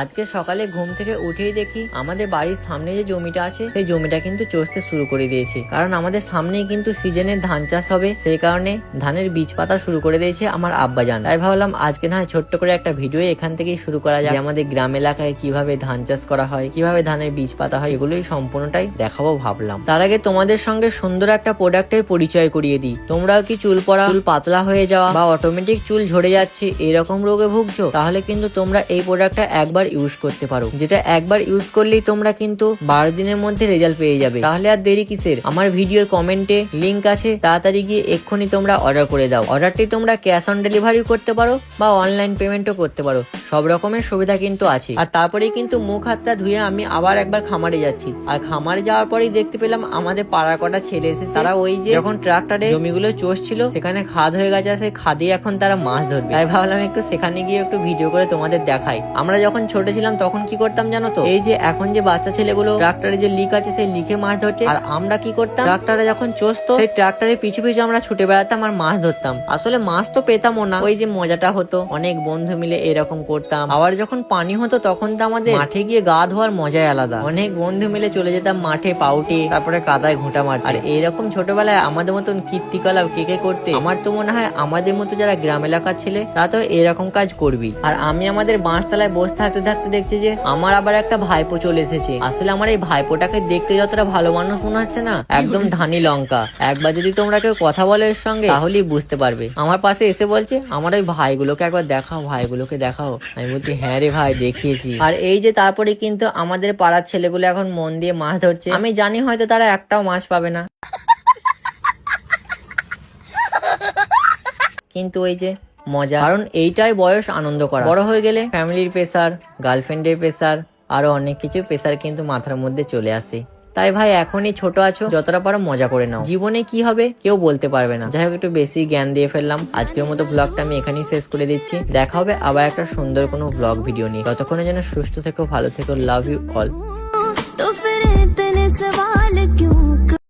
আজকে সকালে ঘুম থেকে উঠেই দেখি আমাদের বাড়ির সামনে যে জমিটা আছে সেই জমিটা কিন্তু চষতে শুরু করে দিয়েছে। কারণ আমাদের সামনেই কিন্তু সিজনের ধান চাষ হবে, সেই কারণে ধানের বীজ পাতা শুরু করে দিয়েছে আমার আব্বাজান। তাই ভাবলাম আজকে না ছোট্ট করে একটা ভিডিও এখান থেকেই শুরু করা যায়, আমাদের গ্রাম এলাকায় কিভাবে ধান চাষ করা হয়, কিভাবে ধানের বীজ পাতা হয়, এগুলোই সম্পূর্ণটাই দেখাবো ভাবলাম। তার আগে তোমাদের সঙ্গে সুন্দর একটা প্রোডাক্টের পরিচয় করিয়ে দিই। তোমরাও কি চুল পড়া, চুল পাতলা হয়ে যাওয়া বা অটোমেটিক চুল ঝরে যাচ্ছে এরকম রোগে ভুগছো, তাহলে কিন্তু তোমরা এই প্রোডাক্টটা একবার ইউজ করতে পারো, যেটা একবার ইউজ করলেই তোমরা কিন্তু 12 দিনের মধ্যে রেজাল্ট পেয়ে যাবে। তাহলে আর দেরি কিসের, আমার ভিডিওর কমেন্টে লিংক আছে, তাড়াতাড়ি গিয়ে এক্ষুনি তোমরা অর্ডার করে দাও। অর্ডারটি তোমরা ক্যাশ অন ডেলিভারি করতে পারো বা অনলাইন পেমেন্টও করতে পারো, সব রকমের সুবিধা কিন্তু আছে। আর তারপরেই কিন্তু মুখ হাতটা ধুয়ে আমি আবার একবার খামারে যাচ্ছি। আর খামারে যাওয়ার পরেই দেখতে পেলাম আমাদের পাড়ার কটা ছেলে এসেছে। তারা ওই যে যখন ট্রাক্টরে জমিগুলো চষছিল সেখানে খাদ হয়ে গেছে, সেই খাদে এখন তারা মাছ ধরবে। তাই ভাবলাম একটু সেখানে গিয়ে একটু ভিডিও করে তোমাদের দেখাই। আমরা যখন ছোট ছিলাম তখন কি করতাম জানো তো, এই যে এখন যে বাচ্চা ছেলেগুলো ট্রাক্টরে যে লিক আছে সেই লিকে মাছ ধরছে, আর আমরা কি করতাম, ট্রাক্টরে যখন চষতো সেই ট্রাক্টরের পিছু পিছু আমরা ছুটে বেড়াতাম আর মাছ ধরতাম। আসলে মাছ তো পেতামও না, ওই যে মজাটা হতো, অনেক বন্ধু মিলে এরকম করতাম। আবার যখন পানি হতো তখন তো আমাদের মাঠে গিয়ে গা ধোয়ার মজাই আলাদা। অনেক বন্ধু মিলে চলে যেতাম মাঠে পাউটে, তারপরে কাদায় ঘুঁটা মারতে। আর এইরকম ছোটবেলায় আমাদের মতন কীর্তিকলা কে করতে, আমার তো মনে হয় আমাদের মতো যারা গ্রাম এলাকার ছেলে তারা তো এরকম কাজ করবি। আর আমি আমাদের বাঁশতলায় বসে থাকতে থাকতে দেখছি যে আমার আবার একটা ভাইপো চলে এসেছে। আসলে আমার এই ভাইপোটাকে দেখতে যতটা ভালো মানুষ মনে হচ্ছে না, একদম ধানি লঙ্কা। একবার যদি তোমরা কেউ কথা বলে এর সঙ্গে তাহলেই বুঝতে পারবে। আমার পাশে এসে বলছে আমার ওই ভাইগুলোকে একবার দেখাও, ভাইগুলোকে দেখাও। আমি বলছি হ্যাঁ রে ভাই দেখিয়েছি। আর এই যে তারপরে কিন্তু আমাদের পাড়ার ছেলেগুলো এখন মন দিয়ে মাছ ধরছে। আমি জানি হয়তো তারা একটাও মাছ পাবে না, কিন্তু ওই যে মজা, কারণ এইটাই বয়স আনন্দ করা। বড় হয়ে গেলে ফ্যামিলির প্রেসার, গার্লফ্রেন্ডের প্রেসার, আরো অনেক কিছু প্রেসার কিন্তু মাথার মধ্যে চলে আসে। তাই ভাই এখনই ছোট আছো, যতটা পারো মজা করে নাও। জীবনে কি হবে কেউ বলতে পারবে না। যাই হোক একটু বেশি জ্ঞান দিয়ে ফেললাম। আজকের মতো ব্লগটা আমি এখানেই শেষ করে দিচ্ছি। দেখা হবে আবার একটা সুন্দর কোনো ব্লগ ভিডিও নিয়ে। ততক্ষণে যেন সুস্থ থেকো, ভালো থেকো। Love you all.